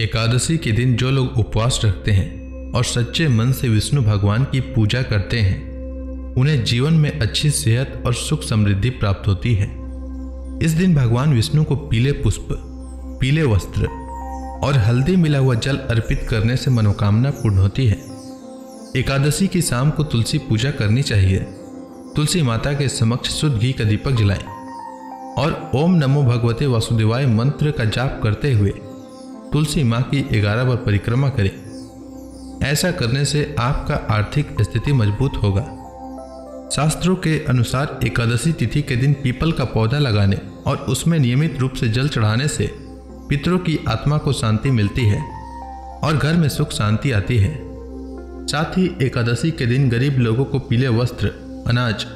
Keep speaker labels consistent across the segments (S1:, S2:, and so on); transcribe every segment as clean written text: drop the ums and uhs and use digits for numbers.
S1: एकादशी के दिन जो लोग उपवास रखते हैं और सच्चे मन से विष्णु भगवान की पूजा करते हैं उन्हें जीवन में अच्छी सेहत और सुख समृद्धि प्राप्त होती है। इस दिन भगवान विष्णु को पीले पुष्प, पीले वस्त्र और हल्दी मिला हुआ जल अर्पित करने से मनोकामना पूर्ण होती है। एकादशी की शाम को तुलसी पूजा करनी चाहिए। तुलसी माता के समक्ष शुद्ध घी का दीपक जलाएं और ओम नमो भगवते वासुदेवाय मंत्र का जाप करते हुए तुलसी माँ की 11 बार परिक्रमा करें। ऐसा करने से आपका आर्थिक स्थिति मजबूत होगा। शास्त्रों के अनुसार एकादशी तिथि के दिन पीपल का पौधा लगाने और उसमें नियमित रूप से जल चढ़ाने से पितरों की आत्मा को शांति मिलती है और घर में सुख शांति आती है। साथ ही एकादशी के दिन गरीब लोगों को पीले वस्त्र, अनाज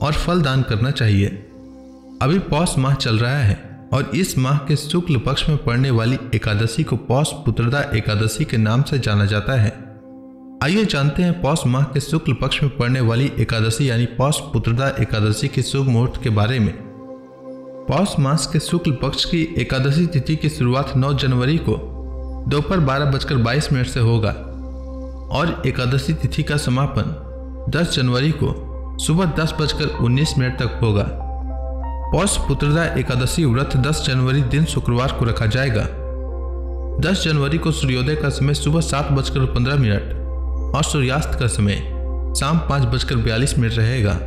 S1: और फल दान करना चाहिए। अभी पौष माह चल रहा है और इस माह के शुक्ल पक्ष में पड़ने वाली एकादशी को पौष पुत्रदा एकादशी के नाम से जाना जाता है। आइए जानते हैं पौष माह के शुक्ल पक्ष में पड़ने वाली एकादशी यानी पौष पुत्रदा एकादशी के शुभ मुहूर्त के बारे में। पौष मास के शुक्ल पक्ष की एकादशी तिथि की शुरुआत 9 जनवरी को दोपहर 12:22 से होगा और एकादशी तिथि का समापन 10 जनवरी को सुबह 10:19 तक होगा। पौष पुत्रदा एकादशी व्रत 10 जनवरी दिन शुक्रवार को रखा जाएगा। 10 जनवरी को सूर्योदय का समय सुबह 7:15 और सूर्यास्त का समय शाम 5:42 रहेगा।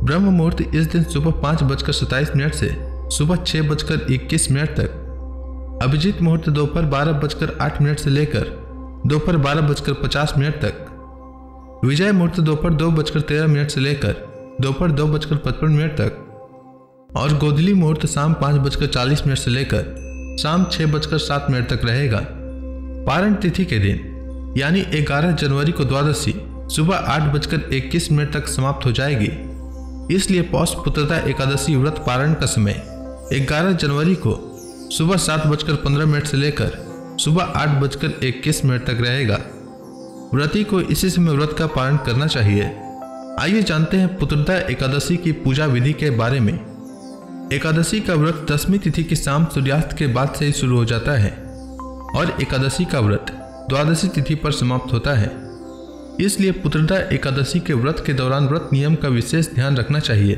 S1: ब्रह्म मुहूर्त इस दिन सुबह 5:27 से सुबह 6:21 तक, अभिजीत मुहूर्त दोपहर 12:08 से लेकर दोपहर 12:50 तक, विजय मुहूर्त दोपहर 2:13 से लेकर दोपहर 2:55 तक और गोधली मुहूर्त शाम 5:40 से लेकर शाम 6:07 तक रहेगा। पारण तिथि के दिन यानी 11 जनवरी को द्वादशी सुबह 8:21 तक समाप्त हो जाएगी। इसलिए पौष पुत्रदा एकादशी व्रत पारण का समय 11 जनवरी को सुबह 7:15 से लेकर सुबह 8:21 तक रहेगा। व्रती को इसी समय व्रत का पारण करना चाहिए। आइए जानते हैं पुत्रदा एकादशी की पूजा विधि के बारे में। एकादशी का व्रत 10वीं तिथि की शाम सूर्यास्त के बाद से ही शुरू हो जाता है और एकादशी का व्रत द्वादशी तिथि पर समाप्त होता है। इसलिए पुत्रदा एकादशी के व्रत के दौरान व्रत नियम का विशेष ध्यान रखना चाहिए।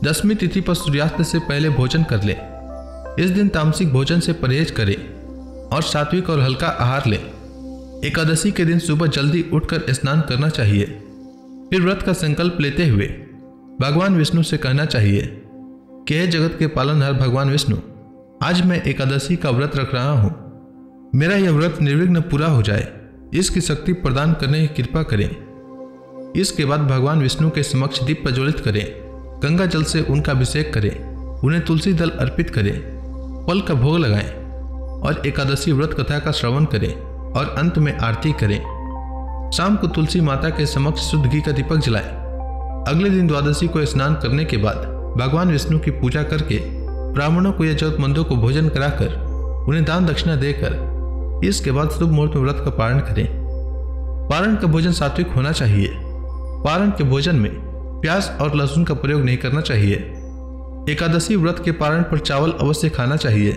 S1: 10वीं तिथि पर सूर्यास्त से पहले भोजन कर लें। इस दिन तामसिक भोजन से परहेज करें और सात्विक और हल्का आहार लें। एकादशी के दिन सुबह जल्दी उठकर स्नान करना चाहिए। फिर व्रत का संकल्प लेते हुए भगवान विष्णु से कहना चाहिए कि हे जगत के पालनहार भगवान विष्णु, आज मैं एकादशी का व्रत रख रहा हूँ। मेरा यह व्रत निर्विघ्न पूरा हो जाए, इसकी शक्ति प्रदान करने की कृपा करें। इसके बाद भगवान विष्णु के समक्ष दीप प्रज्वलित करें, गंगा जल से उनका अभिषेक करें, उन्हें तुलसी दल अर्पित करें, फल का भोग लगाएं और एकादशी व्रत कथा का श्रवण करें और अंत में आरती करें। शाम को तुलसी माता के समक्ष शुद्ध घी का दीपक जलाएं। अगले दिन द्वादशी को स्नान करने के बाद भगवान विष्णु की पूजा करके ब्राह्मणों को या जरूरतमंदों को भोजन कराकर उन्हें दान दक्षिणा देकर इसके बाद शुभ मुहूर्त में व्रत का पारण करें। पारण का भोजन सात्विक होना चाहिए। पारण के भोजन में प्याज और लहसुन का प्रयोग नहीं करना चाहिए। एकादशी व्रत के पारण पर चावल अवश्य खाना चाहिए।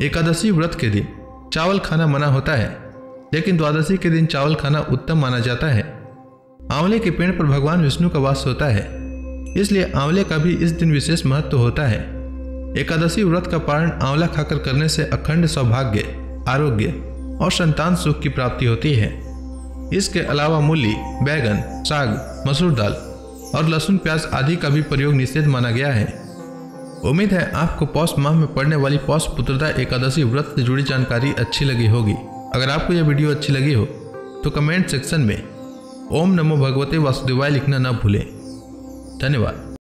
S1: एकादशी व्रत के दिन चावल खाना मना होता है, लेकिन द्वादशी के दिन चावल खाना उत्तम माना जाता है। आंवले के पेड़ पर भगवान विष्णु का वास होता है, इसलिए आंवले का भी इस दिन विशेष महत्व होता है। एकादशी व्रत का पारण आंवला खाकर करने से अखंड सौभाग्य, आरोग्य और संतान सुख की प्राप्ति होती है। इसके अलावा मूली, बैगन, साग, मसूर दाल और लहसुन प्याज आदि का भी प्रयोग निषेध माना गया है। उम्मीद है आपको पौष माह में पड़ने वाली पौष पुत्रदा एकादशी व्रत से जुड़ी जानकारी अच्छी लगी होगी। अगर आपको यह वीडियो अच्छी लगी हो तो कमेंट सेक्शन में ओम नमो भगवते वासुदेवाय लिखना न भूलें। धन्यवाद।